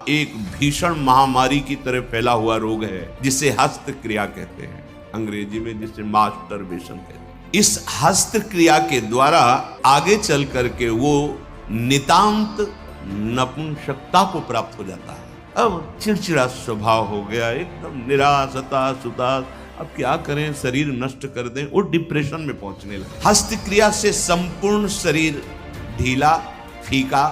एक भीषण महामारी की तरह फैला हुआ रोग है जिसे हस्त क्रिया कहते हैं, अंग्रेजी में जिसे मास्टरबेशन कहते हैं। इस हस्त क्रिया के द्वारा आगे चल करके वो नितांत नपुंसकता को प्राप्त हो जाता है। अब चिड़चिड़ा स्वभाव हो गया, एकदम निराश हताश उदास, अब क्या करें, शरीर नष्ट कर दें, वो डिप्रेशन में पहुंचने लगे। हस्त क्रिया से संपूर्ण शरीर ढीला, फीका,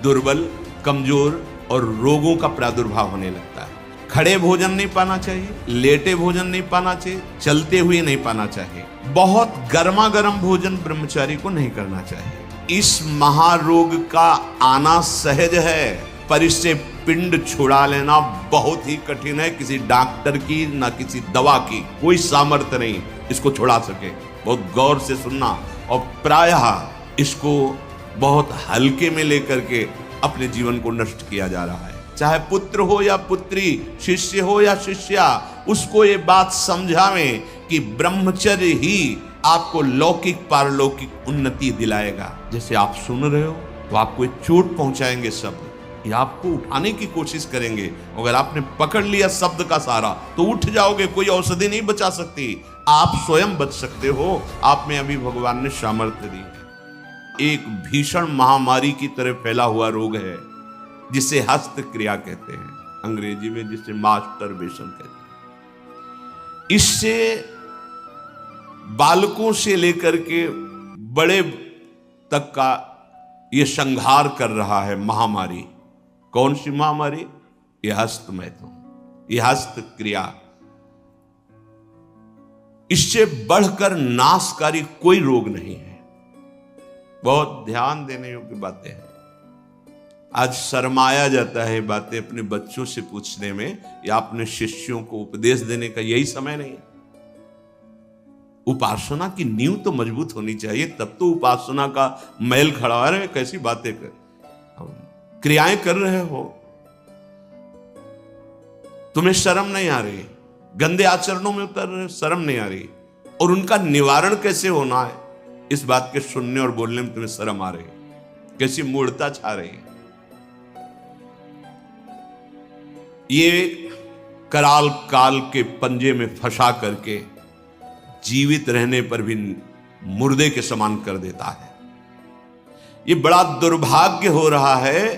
दुर्बल, कमजोर और रोगों का प्रादुर्भाव होने लगता है। खड़े भोजन नहीं पाना चाहिए, लेटे भोजन नहीं पाना चाहिए, चलते हुए नहीं पाना चाहिए, बहुत गर्मा गर्म भोजन ब्रह्मचारी को नहीं करना चाहिए। इस महारोग का आना सहज है, पर इससे पिंड छुड़ा लेना बहुत ही कठिन है। किसी डॉक्टर की ना किसी दवा की कोई सामर्थ्य नहीं इसको छुड़ा सके। बहुत गौर से सुनना, और प्रायः इसको बहुत हल्के में लेकर के अपने जीवन को नष्ट किया जा रहा है। चाहे पुत्र हो या पुत्री, शिष्य हो या शिष्या, उसको ये बात समझावें कि ब्रह्मचर्य ही आपको लौकिक पारलौकिक उन्नति दिलाएगा। जैसे आप सुन रहे हो तो आपको एक चोट पहुंचाएंगे शब्द, ये आपको उठाने की कोशिश करेंगे। अगर आपने पकड़ लिया शब्द का सहारा तो उठ जाओगे, कोई औषधि नहीं बचा सकती, आप स्वयं बच सकते हो। आप में अभी भगवान ने सामर्थ्य दी है। एक भीषण महामारी की तरह फैला हुआ रोग है जिसे हस्त क्रिया कहते हैं, अंग्रेजी में जिसे मास्टरबेशन कहते हैं। इससे बालकों से लेकर के बड़े तक का यह संहार कर रहा है महामारी। कौन सी महामारी? यह हस्त मैथुन, यह हस्त क्रिया। इससे बढ़कर नाशकारी कोई रोग नहीं है। बहुत ध्यान देने योग्य बातें हैं। आज शर्माया जाता है बातें अपने बच्चों से पूछने में, या अपने शिष्यों को उपदेश देने का यही समय नहीं है। उपासना की नींव तो मजबूत होनी चाहिए, तब तो उपासना का मैल खड़ा है। कैसी बातें कर, क्रियाएं कर रहे हो, तुम्हें शर्म नहीं आ रही, गंदे आचरणों में उतर रहे हो, शर्म नहीं आ रही, और उनका निवारण कैसे होना है इस बात के सुनने और बोलने में तुम्हें शर्म आ रही है। कैसी मूढ़ता छा रही है। ये कराल काल के पंजे में फंसा करके जीवित रहने पर भी मुर्दे के समान कर देता है। ये बड़ा दुर्भाग्य हो रहा है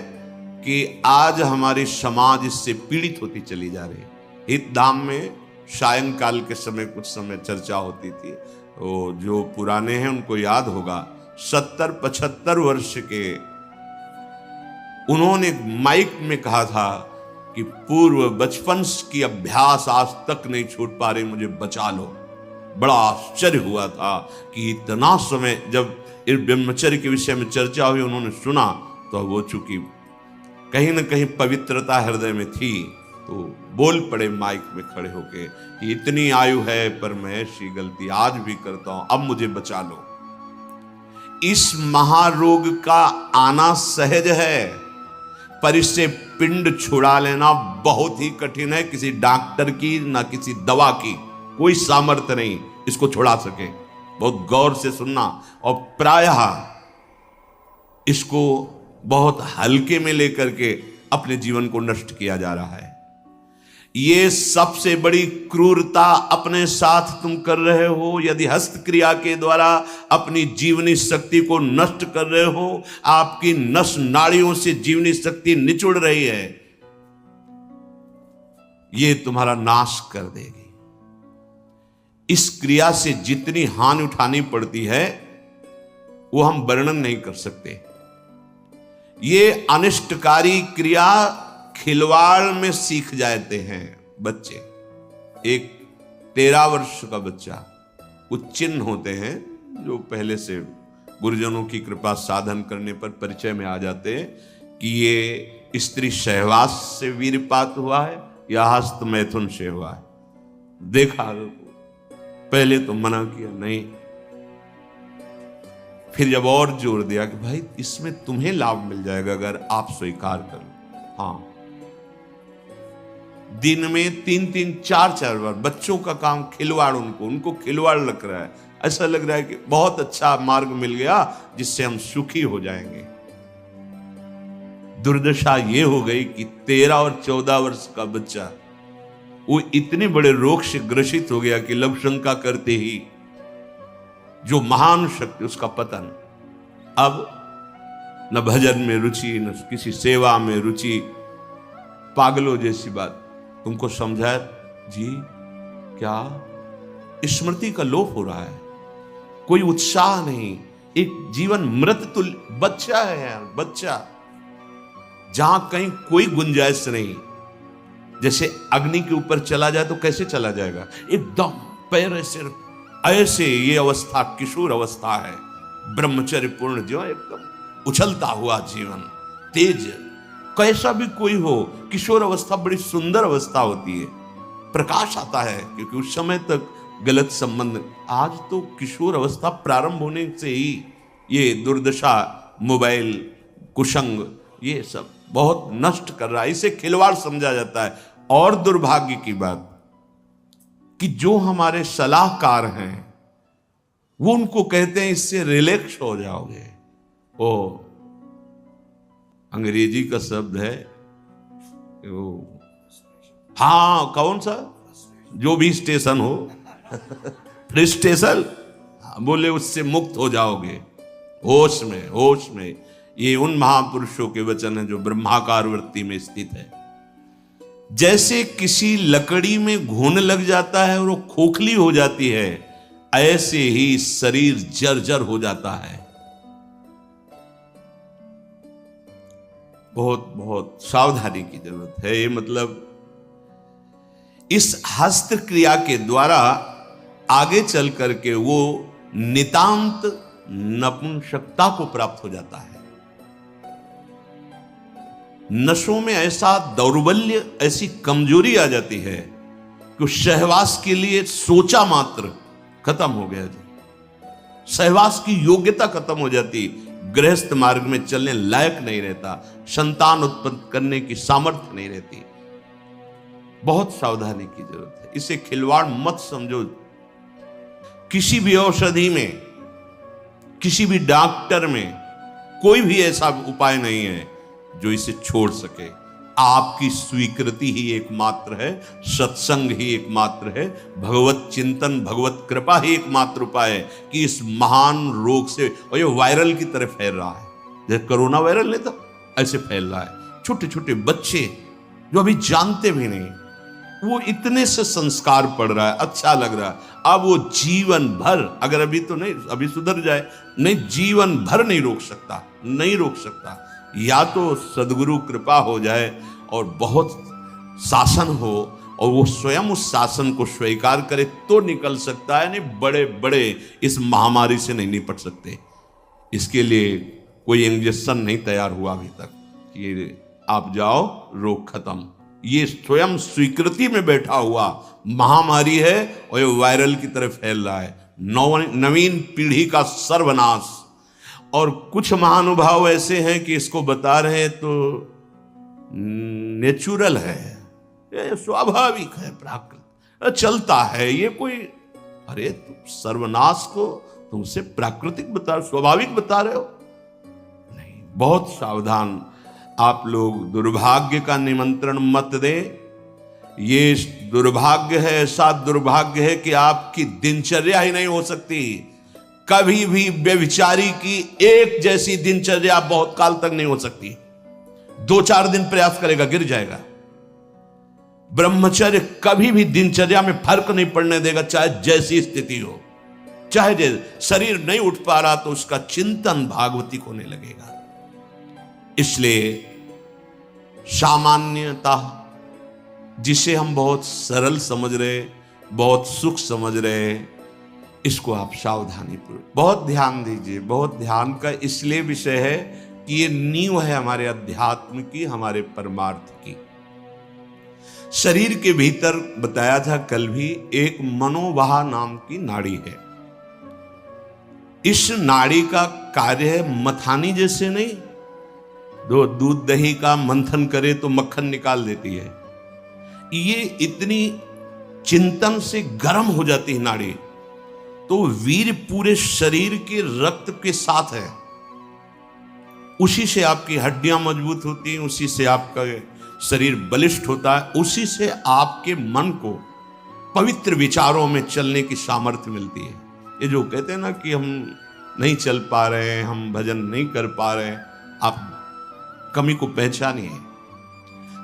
कि आज हमारी समाज इससे पीड़ित होती चली जा रही है। हितधाम में सायंकाल के समय कुछ समय चर्चा होती थी, तो जो पुराने हैं उनको याद होगा, 70-75 वर्ष के उन्होंने माइक में कहा था कि पूर्व बचपन की अभ्यास आज तक नहीं छूट पा रही, मुझे बचा लो। बड़ा आश्चर्य हुआ था कि इतना समय जब इस ब्रह्मचर्य के विषय में चर्चा हुई, उन्होंने सुना तो वो चूंकि कहीं ना कहीं पवित्रता हृदय में थी, तो बोल पड़े माइक में खड़े होके कि इतनी आयु है पर मैं ऐसी गलती आज भी करता हूं, अब मुझे बचा लो। इस महारोग का आना सहज है, पर इससे पिंड छुड़ा लेना बहुत ही कठिन है। किसी डॉक्टर की ना किसी दवा की कोई सामर्थ्य नहीं इसको छुड़ा सके। बहुत गौर से सुनना, और प्रायः इसको बहुत हल्के में लेकर के अपने जीवन को नष्ट किया जा रहा है। ये सबसे बड़ी क्रूरता अपने साथ तुम कर रहे हो। यदि हस्त क्रिया के द्वारा अपनी जीवनी शक्ति को नष्ट कर रहे हो, आपकी नस नाड़ियों से जीवनी शक्ति निचुड़ रही है, ये तुम्हारा नाश कर देगी। इस क्रिया से जितनी हानि उठानी पड़ती है वो हम वर्णन नहीं कर सकते। ये अनिष्टकारी क्रिया खिलवाड़ में सीख जाते हैं बच्चे। एक 13 वर्ष का बच्चा, कुछ चिन्ह होते हैं जो पहले से गुरुजनों की कृपा साधन करने पर परिचय में आ जाते हैं कि ये स्त्री सहवास से वीरपात हुआ है या हस्त मैथुन से हुआ है। देखा, पहले तो मना किया नहीं, फिर जब और जोर दिया कि भाई इसमें तुम्हें लाभ मिल जाएगा अगर आप स्वीकार करो। हाँ, दिन में 3-3, 4-4 बार बच्चों का काम खिलवाड़, उनको खिलवाड़ लग रहा है। ऐसा लग रहा है कि बहुत अच्छा मार्ग मिल गया जिससे हम सुखी हो जाएंगे। दुर्दशा ये हो गई कि 13 और 14 वर्ष का बच्चा वो इतने बड़े रोग से ग्रसित हो गया कि लघु शंका करते ही जो महान शक्ति उसका पतन। अब न भजन में रुचि, न किसी सेवा में रुचि, पागलों जैसी बात। तुमको समझाया जी क्या स्मृति का लोप हो रहा है, कोई उत्साह नहीं, एक जीवन मृत तुल्य बच्चा है यार, बच्चा, जहां कहीं कोई गुंजाइश नहीं। जैसे अग्नि के ऊपर चला जाए तो कैसे चला जाएगा, एकदम पैर ऐसे ये अवस्था किशोर अवस्था है, ब्रह्मचर्य पूर्ण जीवन, एकदम उछलता हुआ जीवन, तेज। कैसा भी कोई हो, किशोर अवस्था बड़ी सुंदर अवस्था होती है, प्रकाश आता है, क्योंकि उस समय तक गलत संबंध। आज तो किशोर अवस्था प्रारंभ होने से ही ये दुर्दशा, मोबाइल, कुसंग, ये सब बहुत नष्ट कर रहा है, इसे खिलवाड़ समझा जाता है। और दुर्भाग्य की बात कि जो हमारे सलाहकार हैं वो उनको कहते हैं इससे रिलैक्स हो जाओगे। ओ अंग्रेजी का शब्द है वो, हाँ कौन सा, जो भी स्टेशन हो फ्रस्ट्रेशन, बोले उससे मुक्त हो जाओगे, होश में, होश में। ये उन महापुरुषों के वचन है जो ब्रह्माकार वृत्ति में स्थित है। जैसे किसी लकड़ी में घुन लग जाता है और वो खोखली हो जाती है, ऐसे ही शरीर जर्जर हो जाता है। बहुत बहुत सावधानी की जरूरत है। ये मतलब इस हस्त क्रिया के द्वारा आगे चल करके वो नितांत नपुंसकता को प्राप्त हो जाता है। नशों में ऐसा दौर्बल्य, ऐसी कमजोरी आ जाती है कि सहवास के लिए सोचा मात्र खत्म हो गया जी, सहवास की योग्यता खत्म हो जाती, गृहस्थ मार्ग में चलने लायक नहीं रहता, संतान उत्पन्न करने की सामर्थ्य नहीं रहती। बहुत सावधानी की जरूरत है, इसे खिलवाड़ मत समझो। किसी भी औषधि में, किसी भी डॉक्टर में कोई भी ऐसा उपाय नहीं है जो इसे छोड़ सके। आपकी स्वीकृति ही एकमात्र है, सत्संग ही एकमात्र है, भगवत चिंतन, भगवत कृपा ही एकमात्र उपाय है कि इस महान रोग से, और ये वायरल की तरह फैल रहा है, जैसे कोरोना वायरल नहीं था ऐसे फैल रहा है। छोटे छोटे बच्चे जो अभी जानते भी नहीं, वो इतने से संस्कार पड़ रहा है, अच्छा लग रहा है। अब वो जीवन भर, अगर अभी तो नहीं, अभी सुधर जाए, नहीं जीवन भर नहीं रोक सकता, नहीं रोक सकता। या तो सद्गुरु कृपा हो जाए और बहुत शासन हो और वो स्वयं उस शासन को स्वीकार करे तो निकल सकता है, नहीं बड़े बड़े इस महामारी से नहीं निपट सकते। इसके लिए कोई इंजेक्शन नहीं तैयार हुआ अभी तक कि आप जाओ रोग खत्म। ये स्वयं स्वीकृति में बैठा हुआ महामारी है और ये वायरल की तरह फैल रहा है, नवीन पीढ़ी का सर्वनाश। और कुछ महानुभाव ऐसे हैं कि इसको बता रहे हैं तो नेचुरल है, ये स्वाभाविक है, प्राकृतिक चलता है, ये कोई, अरे तुम सर्वनाश को तुमसे प्राकृतिक बता, स्वाभाविक बता रहे हो। नहीं, बहुत सावधान आप लोग। दुर्भाग्य का निमंत्रण मत दे। ये दुर्भाग्य है, ऐसा दुर्भाग्य है कि आपकी दिनचर्या ही नहीं हो सकती। कभी भी व्यभिचारी की एक जैसी दिनचर्या बहुत काल तक नहीं हो सकती। 2-4 दिन प्रयास करेगा, गिर जाएगा। ब्रह्मचर्य कभी भी दिनचर्या में फर्क नहीं पड़ने देगा, चाहे जैसी स्थिति हो, चाहे जैसे शरीर नहीं उठ पा रहा तो उसका चिंतन भागवती होने लगेगा। इसलिए सामान्यता, जिसे हम बहुत सरल समझ रहे, बहुत सुख समझ रहे, इसको आप सावधानी पूर्वक बहुत ध्यान दीजिए। बहुत ध्यान का इसलिए विषय है कि ये नींव है हमारे अध्यात्म की, हमारे परमार्थ की। शरीर के भीतर बताया था कल भी, एक मनोवाह नाम की नाड़ी है। इस नाड़ी का कार्य है मथानी जैसे नहीं, दो दूध दही का मंथन करे तो मक्खन निकाल देती है, ये इतनी चिंतन से गर्म हो जाती है नाड़ी, तो वीर पूरे शरीर के रक्त के साथ है, उसी से आपकी हड्डियां मजबूत होती हैं, उसी से आपका शरीर बलिष्ठ होता है, उसी से आपके मन को पवित्र विचारों में चलने की सामर्थ्य मिलती है। ये जो कहते हैं ना कि हम नहीं चल पा रहे हैं, हम भजन नहीं कर पा रहे हैं, आप कमी को पहचानिए।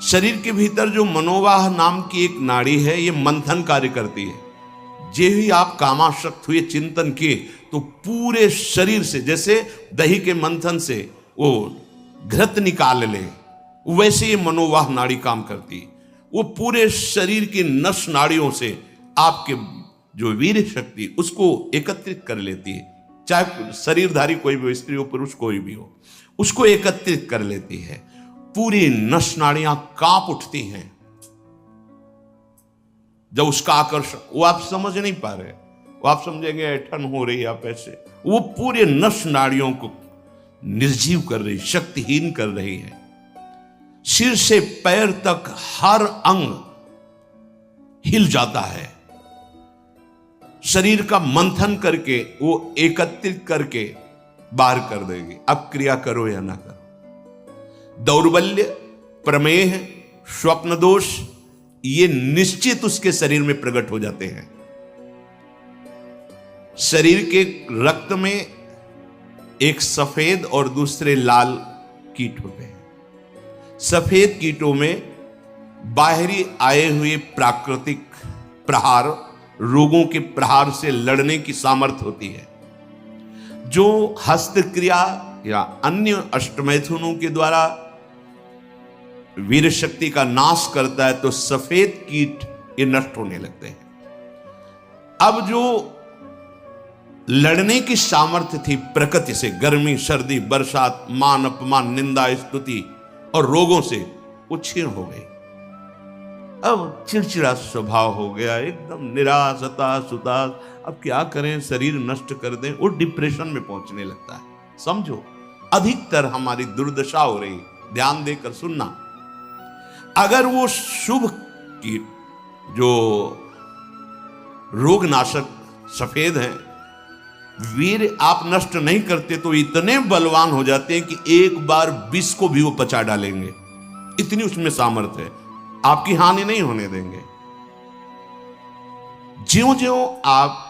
शरीर के भीतर जो मनोवाह नाम की एक नाड़ी है, ये मंथन कार्य करती है। जे ही आप कामासक्त हुए, चिंतन किए, तो पूरे शरीर से, जैसे दही के मंथन से वो घृत निकाल ले, वैसे ये मनोवाह नाड़ी काम करती है। वो पूरे शरीर की नस नाड़ियों से आपके जो वीर शक्ति उसको एकत्रित कर लेती है, चाहे शरीरधारी कोई भी हो, स्त्री हो पुरुष कोई भी हो, उसको एकत्रित कर लेती है। पूरी नस नाड़ियां कांप उठती हैं जब उसका आकर्षण, वो आप समझ नहीं पा रहे, वो आप समझेंगे ऐठन हो रही है आप ऐसे, वो पूरे नस नाड़ियों को निर्जीव कर रही, शक्तिहीन कर रही है। सिर से पैर तक हर अंग हिल जाता है। शरीर का मंथन करके वो एकत्रित करके बाहर कर देगी। अब क्रिया करो या ना करो, दौर्बल्य, प्रमेह, स्वप्न दोष, ये निश्चित उसके शरीर में प्रकट हो जाते हैं। शरीर के रक्त में एक सफेद और दूसरे लाल कीट होते हैं। सफेद कीटों में बाहरी आए हुए प्राकृतिक प्रहार, रोगों के प्रहार से लड़ने की सामर्थ्य होती है। जो हस्तक्रिया या अन्य अष्टमैथुनों के द्वारा वीर शक्ति का नाश करता है, तो सफेद कीट ये नष्ट होने लगते हैं। अब जो लड़ने की सामर्थ्य थी प्रकृति से, गर्मी, सर्दी, बरसात, मान अपमान, निंदा, स्तुति और रोगों से, वो क्षीण हो गई। अब चिड़चिड़ा स्वभाव हो गया, एकदम निराश, हताश, उदास। अब क्या करें, शरीर नष्ट कर दें, वो डिप्रेशन में पहुंचने लगता है। समझो, अधिकतर हमारी दुर्दशा हो रही। ध्यान देकर सुनना। अगर वो शुभ कीट जो रोगनाशक सफेद हैं, वीर आप नष्ट नहीं करते, तो इतने बलवान हो जाते हैं कि एक बार विष को भी वो पचा डालेंगे। इतनी उसमें सामर्थ्य है, आपकी हानि नहीं होने देंगे। ज्यों ज्यों आप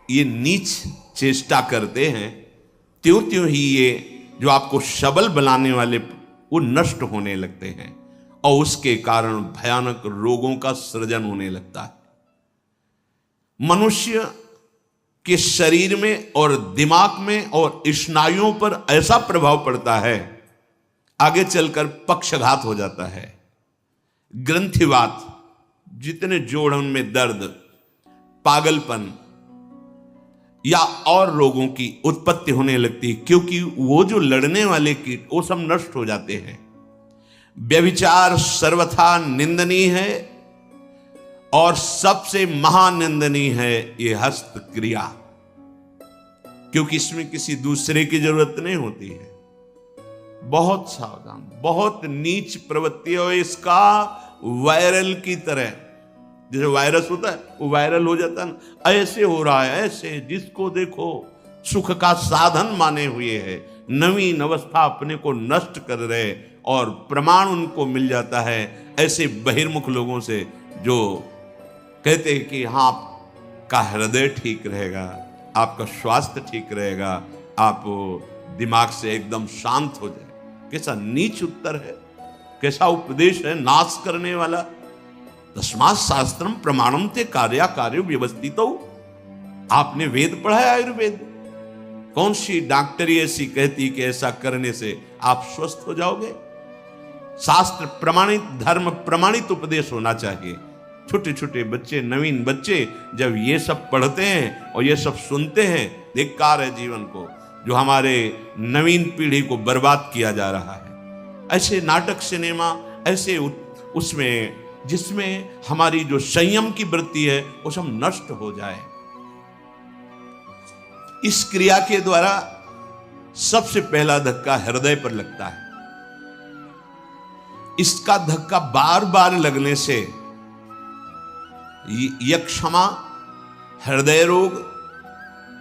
ये नीच चेष्टा करते हैं, त्यों त्यों ही ये जो आपको सबल बनाने वाले वो नष्ट होने लगते हैं, और उसके कारण भयानक रोगों का सृजन होने लगता है। मनुष्य के शरीर में और दिमाग में और स्नायुओं पर ऐसा प्रभाव पड़ता है, आगे चलकर पक्षघात हो जाता है, ग्रंथिवात, जितने जोड़ों में दर्द, पागलपन या और रोगों की उत्पत्ति होने लगती है, क्योंकि वो जो लड़ने वाले कीट वो सब नष्ट हो जाते हैं। व्यभिचार सर्वथा निंदनीय है, और सबसे महानिंदनीय है ये हस्त क्रिया, क्योंकि इसमें किसी दूसरे की जरूरत नहीं होती है। बहुत सावधान, बहुत नीच प्रवृत्ति है इसका। वायरल की तरह, जैसे वायरस होता है वो वायरल हो जाता है ना, ऐसे हो रहा है, ऐसे जिसको देखो सुख का साधन माने हुए है, नवीन अवस्था अपने को नष्ट कर रहे, और प्रमाण उनको मिल जाता है ऐसे बहिर्मुख लोगों से जो कहते हैं कि हाँ, आपका हृदय ठीक रहेगा, आपका स्वास्थ्य ठीक रहेगा, आप दिमाग से एकदम शांत हो जाए। कैसा नीच उत्तर है, कैसा उपदेश है, नाश करने वाला। तस्मात् शास्त्रम प्रमाणम ते कार्या कार्य व्यवस्थितो। आपने वेद पढ़ा है, आयुर्वेद। कौन सी डॉक्टरी ऐसी कहती कि ऐसा करने से आप स्वस्थ हो जाओगे? शास्त्र प्रमाणित, धर्म प्रमाणित उपदेश होना चाहिए। छोटे छोटे बच्चे, नवीन बच्चे जब ये सब पढ़ते हैं और ये सब सुनते हैं, धिक्कार है जीवन को, जो हमारे नवीन पीढ़ी को बर्बाद किया जा रहा है। ऐसे नाटक, सिनेमा, ऐसे उसमें जिसमें हमारी जो संयम की वृत्ति है वो सब नष्ट हो जाए। इस क्रिया के द्वारा सबसे पहला धक्का हृदय पर लगता है। इसका धक्का बार बार लगने से यक्षमा, हृदय रोग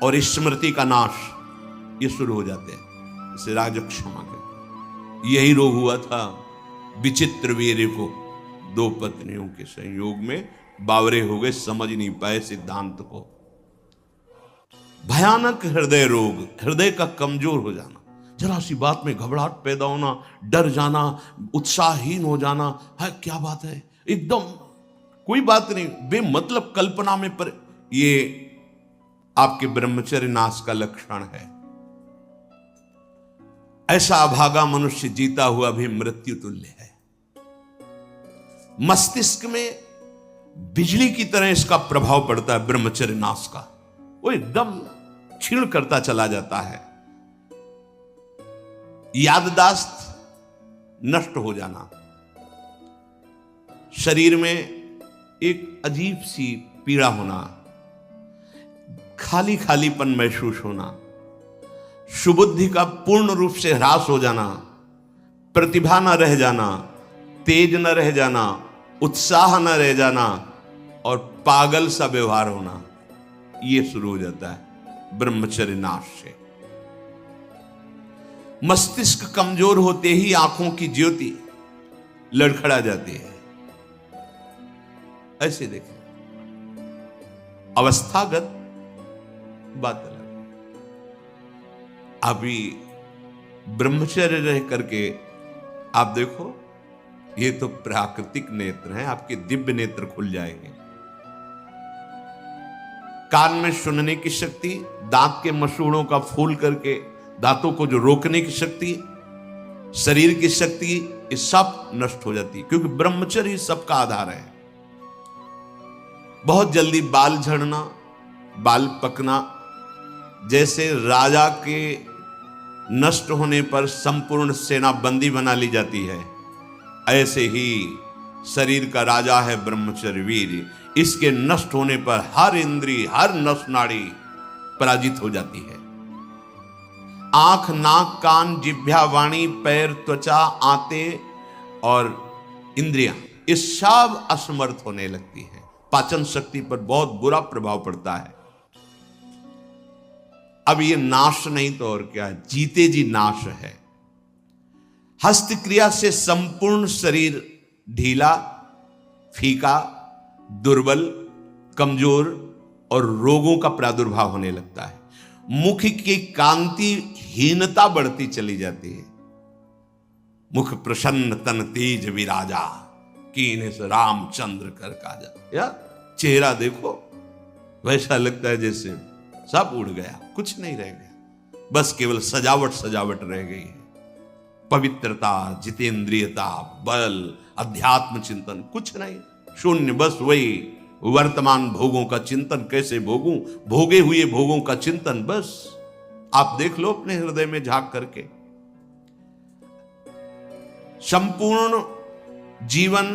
और स्मृति का नाश ये शुरू हो जाते हैं। इसे राजक्षमा कहते। यही रोग हुआ था विचित्र वीर को, दो पत्नियों के संयोग में बावरे हो गए, समझ नहीं पाए सिद्धांत को। भयानक हृदय रोग, हृदय का कमजोर हो जाना, जरा सी बात में घबराहट पैदा होना, डर जाना, उत्साहहीन हो जाना, है क्या बात है, एकदम कोई बात नहीं, बेमतलब कल्पना में पर, ये आपके ब्रह्मचर्य नाश का लक्षण है। ऐसा अभागा मनुष्य जीता हुआ भी मृत्यु तुल्य है। मस्तिष्क में बिजली की तरह इसका प्रभाव पड़ता है ब्रह्मचर्य नाश का, वो एकदम क्षीण करता चला जाता है। याददाश्त नष्ट हो जाना, शरीर में एक अजीब सी पीड़ा होना, खाली खालीपन महसूस होना, सुबुद्धि का पूर्ण रूप से ह्रास हो जाना, प्रतिभा न रह जाना, तेज न रह जाना, उत्साह न रह जाना और पागल सा व्यवहार होना, यह शुरू हो जाता है ब्रह्मचर्य नाश से। मस्तिष्क कमजोर होते ही आंखों की ज्योति लड़खड़ा जाती है। ऐसे देखें, अवस्थागत बात अलग, अभी ब्रह्मचर्य रह करके आप देखो, ये तो प्राकृतिक नेत्र हैं, आपके दिव्य नेत्र खुल जाएंगे। कान में सुनने की शक्ति, दांत के मसूड़ों का फूल करके दांतों को जो रोकने की शक्ति, शरीर की शक्ति, ये सब नष्ट हो जाती है, क्योंकि ब्रह्मचर्य सबका आधार है। बहुत जल्दी बाल झड़ना, बाल पकना, जैसे राजा के नष्ट होने पर संपूर्ण सेना बंदी बना ली जाती है, ऐसे ही शरीर का राजा है ब्रह्मचर्य वीर। इसके नष्ट होने पर हर इंद्रिय, हर नस नाड़ी पराजित हो जाती है। आंख, नाक, कान, जिह्वा, वाणी, पैर, त्वचा, आंतें और इंद्रियां, ये सब असमर्थ होने लगती है। पाचन शक्ति पर बहुत बुरा प्रभाव पड़ता है। अब ये नाश नहीं तो और क्या है, जीते जी नाश है। हस्त क्रिया से संपूर्ण शरीर ढीला, फीका, दुर्बल, कमजोर और रोगों का प्रादुर्भाव होने लगता है। मुख की कांति हीनता बढ़ती चली जाती है। मुख प्रसन्न तन तेज विराजा, कीने से रामचंद्र कर काजा। या चेहरा देखो, वैसा लगता है जैसे सब उड़ गया, कुछ नहीं रह गया, बस केवल सजावट सजावट रह गई है। पवित्रता, जितेंद्रियता, बल, अध्यात्म चिंतन कुछ नहीं, शून्य, बस वही वर्तमान भोगों का चिंतन, कैसे भोगूं, भोगे हुए भोगों का चिंतन। बस आप देख लो अपने हृदय में झांक करके, संपूर्ण जीवन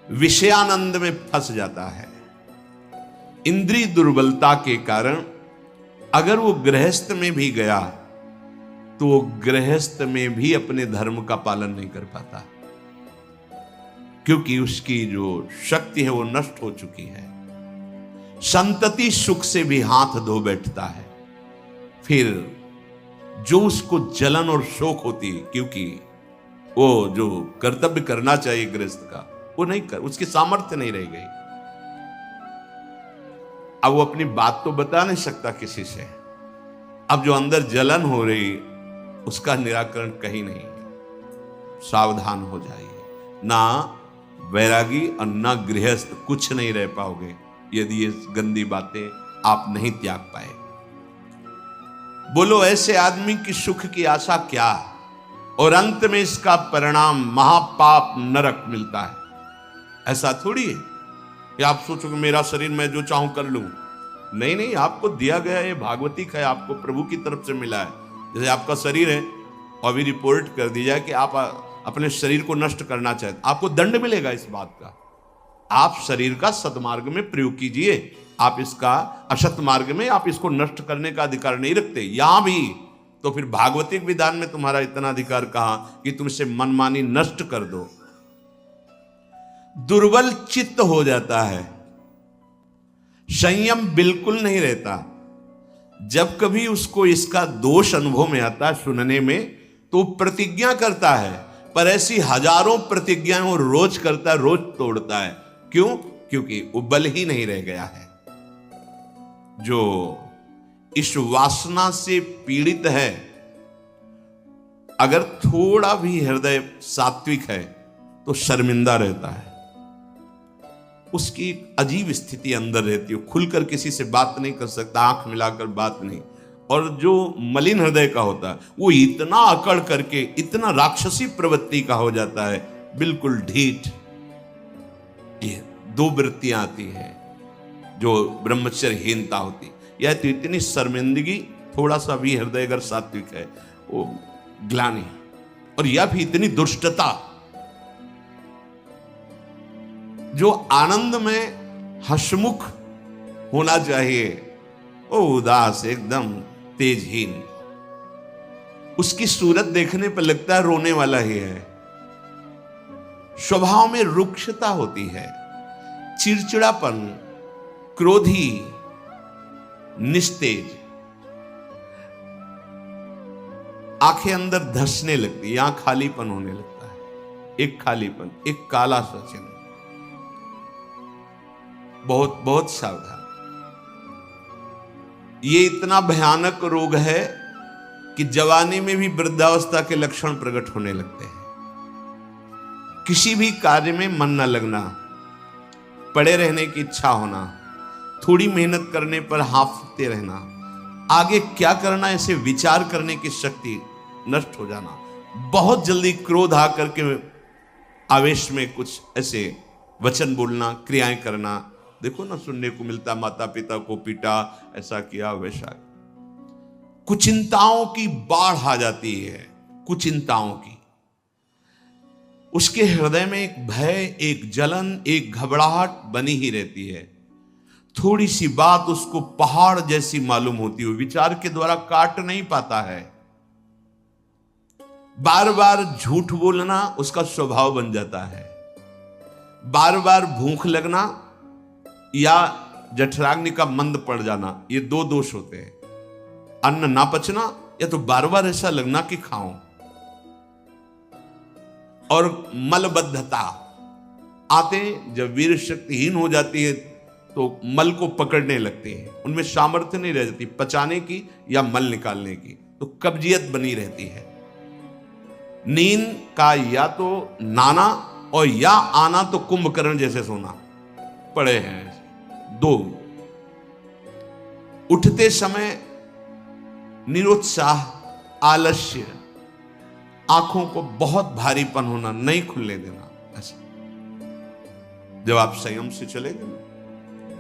विषयानंद में फंस जाता है। इंद्रिय दुर्बलता के कारण अगर वो गृहस्थ में भी गया तो वो गृहस्थ में भी अपने धर्म का पालन नहीं कर पाता, क्योंकि उसकी जो शक्ति है वो नष्ट हो चुकी है। संतति सुख से भी हाथ धो बैठता है, फिर जो उसको जलन और शोक होती है, क्योंकि वो जो कर्तव्य करना चाहिए गृहस्थ का वो नहीं कर, उसकी सामर्थ्य नहीं रह गई। अब वो अपनी बात तो बता नहीं सकता किसी से, अब जो अंदर जलन हो रही उसका निराकरण कहीं नहीं है। सावधान हो जाइए, ना वैरागी और ना गृहस्थ कुछ नहीं रह पाओगे यदि ये गंदी बातें आप नहीं त्याग पाए। बोलो ऐसे आदमी की सुख की आशा क्या, और अंत में इसका परिणाम महापाप नरक मिलता है। ऐसा थोड़ी है कि आप सोचो कि मेरा शरीर मैं जो चाहूं कर लूं। नहीं नहीं, आपको दिया गया ये भागवतिक है, आपको प्रभु की तरफ से मिला है। जैसे आपका शरीर है और अभी रिपोर्ट कर दी जाए कि आप अपने शरीर को नष्ट करना चाहते, आपको दंड मिलेगा इस बात का। आप शरीर का सद्मार्ग में प्रयोग कीजिए, आप इसका असत मार्ग में आप इसको नष्ट करने का अधिकार नहीं रखते। यहां भी तो फिर भागवतिक विधान में तुम्हारा इतना अधिकार कहां कि तुम इसे मनमानी नष्ट कर दो। दुर्बल चित्त हो जाता है, संयम बिल्कुल नहीं रहता, जब कभी उसको इसका दोष अनुभव में आता है सुनने में, तो प्रतिज्ञा करता है, पर ऐसी हजारों प्रतिज्ञाएं वो रोज करता है, रोज तोड़ता है। क्यों? क्योंकि वो बल ही नहीं रह गया है। जो इस वासना से पीड़ित है, अगर थोड़ा भी हृदय सात्विक है तो शर्मिंदा रहता है, उसकी एक अजीब स्थिति अंदर रहती है, खुलकर किसी से बात नहीं कर सकता, आंख मिलाकर बात नहीं। और जो मलिन हृदय का होता है वो इतना अकड़ करके इतना राक्षसी प्रवृत्ति का हो जाता है, बिल्कुल ढीठ। ये दो वृत्तियां आती हैं जो ब्रह्मचर्यहीनता होती, यह तो इतनी शर्मिंदगी, थोड़ा सा भी हृदय अगर सात्विक है वो ग्लानि, और यह भी इतनी दुष्टता। जो आनंद में हंसमुख होना चाहिए वो उदास, एकदम तेजहीन। उसकी सूरत देखने पर लगता है रोने वाला ही है। स्वभाव में रुक्षता होती है, चिड़चिड़ापन, क्रोधी, निस्तेज, आंखें अंदर धंसने लगती, यहां खालीपन होने लगता है, एक खालीपन, एक काला सा चिन्ह। बहुत बहुत सावधान। ये इतना भयानक रोग है कि जवानी में भी वृद्धावस्था के लक्षण प्रकट होने लगते हैं। किसी भी कार्य में मन न लगना, पड़े रहने की इच्छा होना, थोड़ी मेहनत करने पर हांफते रहना, आगे क्या करना ऐसे विचार करने की शक्ति नष्ट हो जाना, बहुत जल्दी क्रोध आकर के आवेश में कुछ ऐसे वचन बोलना, क्रियाएं करना। देखो ना, सुनने को मिलता, माता पिता को पीटा, ऐसा किया, वैसा। कुचिंताओं की बाढ़ आ जाती है, कुचिंताओं की। उसके हृदय में एक भय, एक जलन, एक घबराहट बनी ही रहती है। थोड़ी सी बात उसको पहाड़ जैसी मालूम होती है, विचार के द्वारा काट नहीं पाता है। बार बार झूठ बोलना उसका स्वभाव बन जाता है। बार बार भूख लगना या जठराग्नि का मंद पड़ जाना, ये दो दोष होते हैं। अन्न ना पचना या तो बार बार ऐसा लगना कि खाऊं। और मलबद्धता आते, जब वीर शक्तिहीन हो जाती है तो मल को पकड़ने लगते हैं, उनमें सामर्थ्य नहीं रह जाती पचाने की या मल निकालने की, तो कब्जियत बनी रहती है। नींद का या तो नाना और या आना तो कुंभकर्ण जैसे सोना पड़े हैं। दो, उठते समय निरुत्साह, आलस्य, आंखों को बहुत भारीपन होना, नहीं खुलने देना। ऐसा जब आप संयम से चलेंगे ना,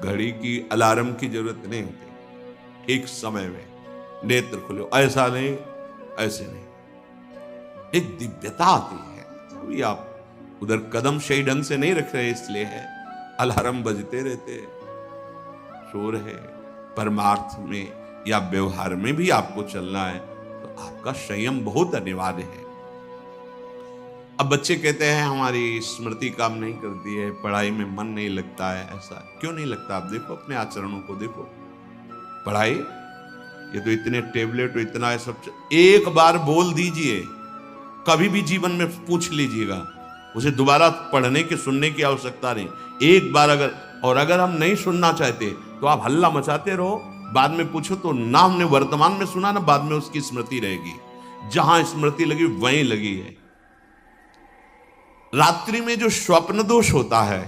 घड़ी की अलार्म की जरूरत नहीं होती, ठीक समय में नेत्र खुले, ऐसा नहीं ऐसे नहीं, एक दिव्यता आती है। अभी आप उधर कदम सही ढंग से नहीं रख रहे, इसलिए है अलार्म बजते रहते, शोर है। परमार्थ में या व्यवहार में भी आपको चलना है तो आपका संयम बहुत अनिवार्य है। अब बच्चे कहते हैं हमारी स्मृति काम नहीं करती है, पढ़ाई में मन नहीं लगता है। ऐसा क्यों नहीं लगता? आप देखो अपने आचरणों को, देखो पढ़ाई, ये तो इतने टेबलेट, इतना सब, एक बार बोल दीजिए, कभी भी जीवन में पूछ लीजिएगा, उसे दोबारा पढ़ने की सुनने की आवश्यकता नहीं। एक बार अगर हम नहीं सुनना चाहते तो आप हल्ला मचाते रहो, बाद में पूछो तो ना हमने वर्तमान में सुना ना, बाद में उसकी स्मृति रहेगी। जहां स्मृति लगी वहीं लगी है। रात्रि में जो स्वप्न दोष होता है,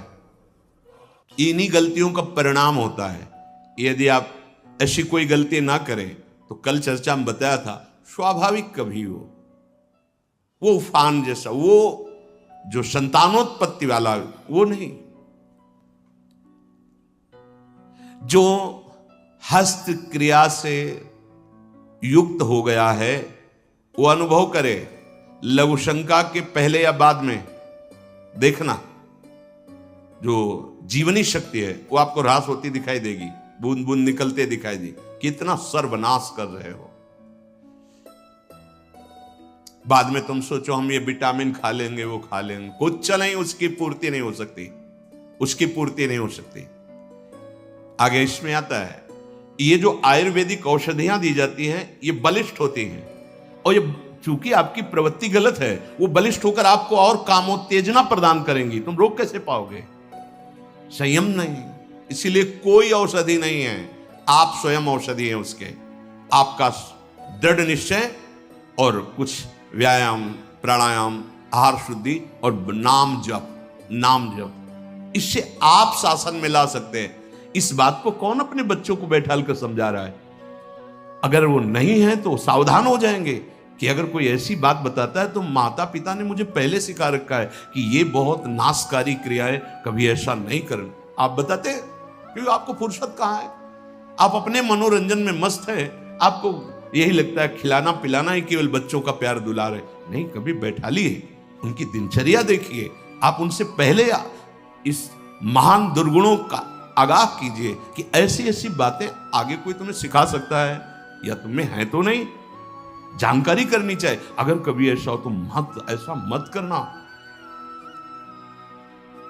इन्हीं गलतियों का परिणाम होता है। यदि आप ऐसी कोई गलती ना करें तो कल चर्चा में बताया था, स्वाभाविक कभी हो, वो उफान जैसा, वो जो संतानोत्पत्ति वाला, वो नहीं। जो हस्त क्रिया से युक्त हो गया है वो अनुभव करे, लघु शंका के पहले या बाद में देखना, जो जीवनी शक्ति है वो आपको ह्रास होती दिखाई देगी, बूंद बूंद निकलते दिखाई देगी, कितना सर्वनाश कर रहे हो। बाद में तुम सोचो हम ये विटामिन खा लेंगे, वो खा लेंगे, कुछ नहीं, उसकी पूर्ति नहीं हो सकती, उसकी पूर्ति नहीं हो सकती। आगे इसमें आता है, ये जो आयुर्वेदिक औषधियां दी जाती हैं ये बलिष्ठ होती हैं, और ये चूंकि आपकी प्रवृत्ति गलत है, वो बलिष्ठ होकर आपको और कामोत्तेजना प्रदान करेंगी। तुम रोक कैसे पाओगे? संयम नहीं। इसीलिए कोई औषधि नहीं है, आप स्वयं औषधि हैं उसके। आपका दृढ़ निश्चय और कुछ व्यायाम, प्राणायाम, आहार शुद्धि और नाम जप, इससे आप शासन में ला सकते हैं। इस बात को कौन अपने बच्चों को बैठाल कर समझा रहा है? अगर वो नहीं है तो सावधान हो जाएंगे कि अगर कोई ऐसी बात बताता है तो माता पिता ने मुझे पहले सिखा रखा है कि ये बहुत नाशकारी क्रिया है, कभी ऐसा नहीं करना। आप बताते हैं क्योंकि आपको फुर्सत कहाँ है, आप अपने मनोरंजन में मस्त है, आपको यही लगता है खिलाना पिलाना ही केवल बच्चों का प्यार दुलार है। नहीं, कभी बैठा लिए, उनकी दिनचर्या देखिए, आप उनसे पहले इस महान दुर्गुणों का आगाह कीजिए कि ऐसी ऐसी बातें आगे कोई तुम्हें सिखा सकता है या तुम्हें है तो नहीं, जानकारी करनी चाहिए। अगर कभी ऐसा हो तो मत, ऐसा मत करना।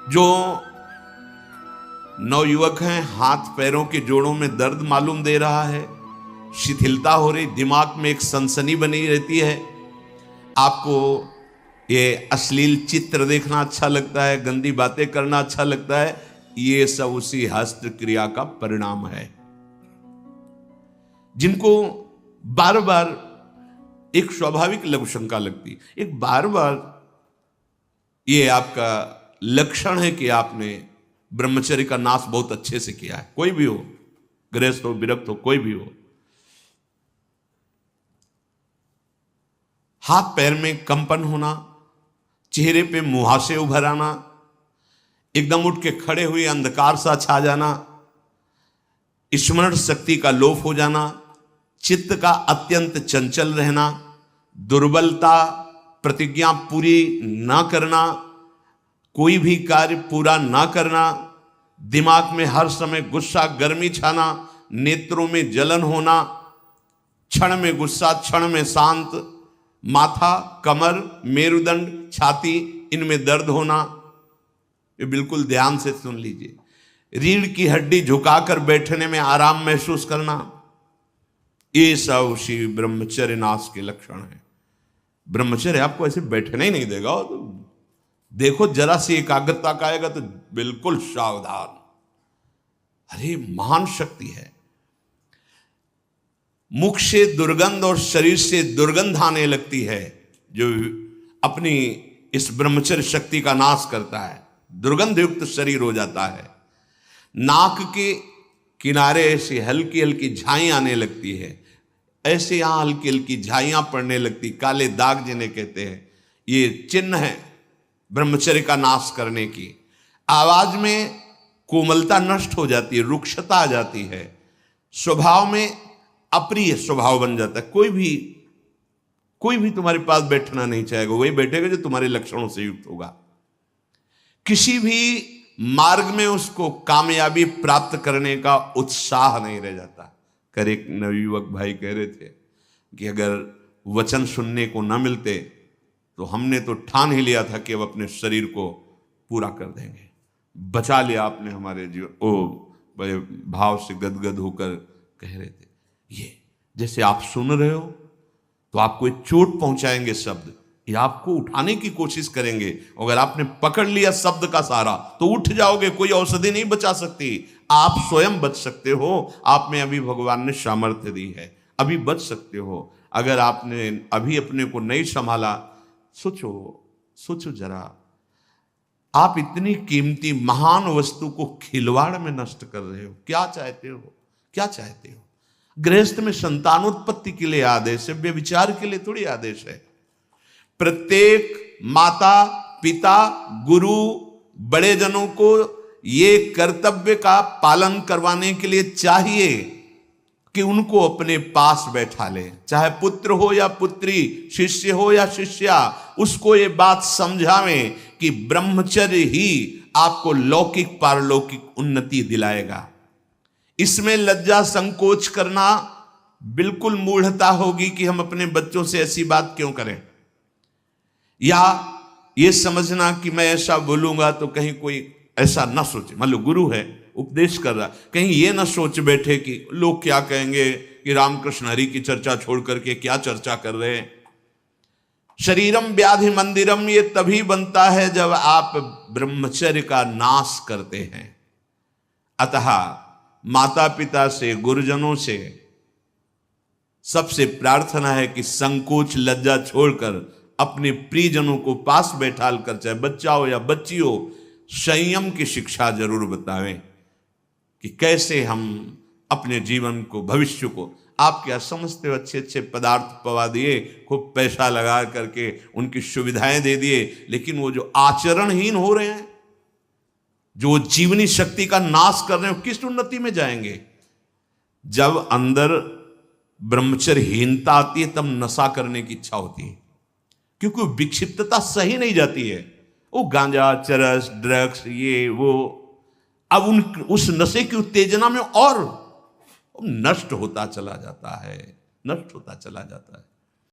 जो नवयुवक हैं, हाथ पैरों के जोड़ों में दर्द मालूम दे रहा है, शिथिलता हो रही, दिमाग में एक सनसनी बनी रहती है, आपको ये अश्लील चित्र देखना अच्छा लगता है, गंदी बातें करना अच्छा लगता है, ये सब उसी हस्त क्रिया का परिणाम है। जिनको बार बार एक स्वाभाविक लघु शंका लगती, एक बार बार ये आपका लक्षण है कि आपने ब्रह्मचर्य का नाश बहुत अच्छे से किया है। कोई भी हो, गृहस्थ हो, विरक्त हो, कोई भी हो, हाथ पैर में कंपन होना, चेहरे पे मुहासे उभर आना, एकदम उठ के खड़े हुए अंधकार सा छा जाना, स्मरण शक्ति का लोप हो जाना, चित्त का अत्यंत चंचल रहना, दुर्बलता, प्रतिज्ञा पूरी ना करना, कोई भी कार्य पूरा ना करना, दिमाग में हर समय गुस्सा गर्मी छाना, नेत्रों में जलन होना, क्षण में गुस्सा क्षण में शांत, माथा, कमर, मेरुदंड, छाती, इनमें दर्द होना। ये बिल्कुल ध्यान से सुन लीजिए। रीढ़ की हड्डी झुकाकर बैठने में आराम महसूस करना, ये सब उसी ब्रह्मचर्य नाश के लक्षण है। ब्रह्मचर्य आपको ऐसे बैठने ही नहीं देगा। तो देखो जरा सी एकाग्रता का आएगा तो बिल्कुल सावधान। अरे महान शक्ति है। मुख से दुर्गंध और शरीर से दुर्गंध आने लगती है जो अपनी इस ब्रह्मचर्य शक्ति का नाश करता है। दुर्गंध युक्त शरीर हो जाता है। नाक के किनारे ऐसी हल्की हल्की झाई आने लगती है, ऐसे यहां हल्की हल्की झाइयां पड़ने लगती, काले दाग जिन्हें कहते हैं, ये चिन्ह है ब्रह्मचर्य का नाश करने की। आवाज में कोमलता नष्ट हो जाती है, रुक्षता आ जाती है, स्वभाव में अप्रिय स्वभाव बन जाता है। कोई भी तुम्हारे पास बैठना नहीं चाहेगा, वही बैठेगा जो तुम्हारे लक्षणों से युक्त होगा। किसी भी मार्ग में उसको कामयाबी प्राप्त करने का उत्साह नहीं रह जाता। कर एक नवयुवक भाई कह रहे थे कि अगर वचन सुनने को न मिलते तो हमने तो ठान ही लिया था कि अब अपने शरीर को पूरा कर देंगे। बचा लिया आपने हमारे जीवन। ओ बड़े भाव से गदगद होकर कह रहे थे, ये जैसे आप सुन रहे हो तो आपको एक चोट पहुंचाएंगे शब्द, ये आपको उठाने की कोशिश करेंगे। अगर आपने पकड़ लिया शब्द का सहारा तो उठ जाओगे, कोई औषधि नहीं बचा सकती। आप स्वयं बच सकते हो, आप में अभी भगवान ने सामर्थ्य दी है, अभी बच सकते हो। अगर आपने अभी अपने को नहीं संभाला, सोचो जरा, आप इतनी कीमती महान वस्तु को खिलवाड़ में नष्ट कर रहे हो। क्या चाहते हो? गृहस्थ में संतानोत्पत्ति के लिए आदेश है, व्यभिचार के लिए थोड़ी आदेश है। प्रत्येक माता पिता गुरु बड़े जनों को ये कर्तव्य का पालन करवाने के लिए चाहिए कि उनको अपने पास बैठा ले, चाहे पुत्र हो या पुत्री, शिष्य हो या शिष्या, उसको ये बात समझावें कि ब्रह्मचर्य ही आपको लौकिक पारलौकिक उन्नति दिलाएगा। इसमें लज्जा संकोच करना बिल्कुल मूढ़ता होगी कि हम अपने बच्चों से ऐसी बात क्यों करें, या ये समझना कि मैं ऐसा बोलूंगा तो कहीं कोई ऐसा ना सोचे। मान लो गुरु है, उपदेश कर रहा, कहीं ये ना सोच बैठे कि लोग क्या कहेंगे कि रामकृष्ण हरि की चर्चा छोड़ करके क्या चर्चा कर रहे हैं। शरीरम व्याधि मंदिरम ये तभी बनता है जब आप ब्रह्मचर्य का नाश करते हैं। अतः माता पिता से, गुरुजनों से सबसे प्रार्थना है कि संकोच लज्जा छोड़कर अपने प्रियजनों को पास बैठाल कर, चाहे बच्चा हो या बच्ची हो, संयम की शिक्षा जरूर बतावें कि कैसे हम अपने जीवन को, भविष्य को, आप क्या समझते हो, अच्छे अच्छे पदार्थ पवा दिए, खूब पैसा लगा करके उनकी सुविधाएं दे दिए, लेकिन वो जो आचरणहीन हो रहे हैं, जो जीवनी शक्ति का नाश कर रहे हैं, किस उन्नति में जाएंगे। जब अंदर ब्रह्मचर्यहीनता आती है तब नशा करने की इच्छा होती है, क्योंकि विक्षिप्तता सही नहीं जाती है। वो गांजा, चरस, ड्रग्स, ये वो, अब उस नशे की उत्तेजना में और नष्ट होता चला जाता है, नष्ट होता चला जाता है।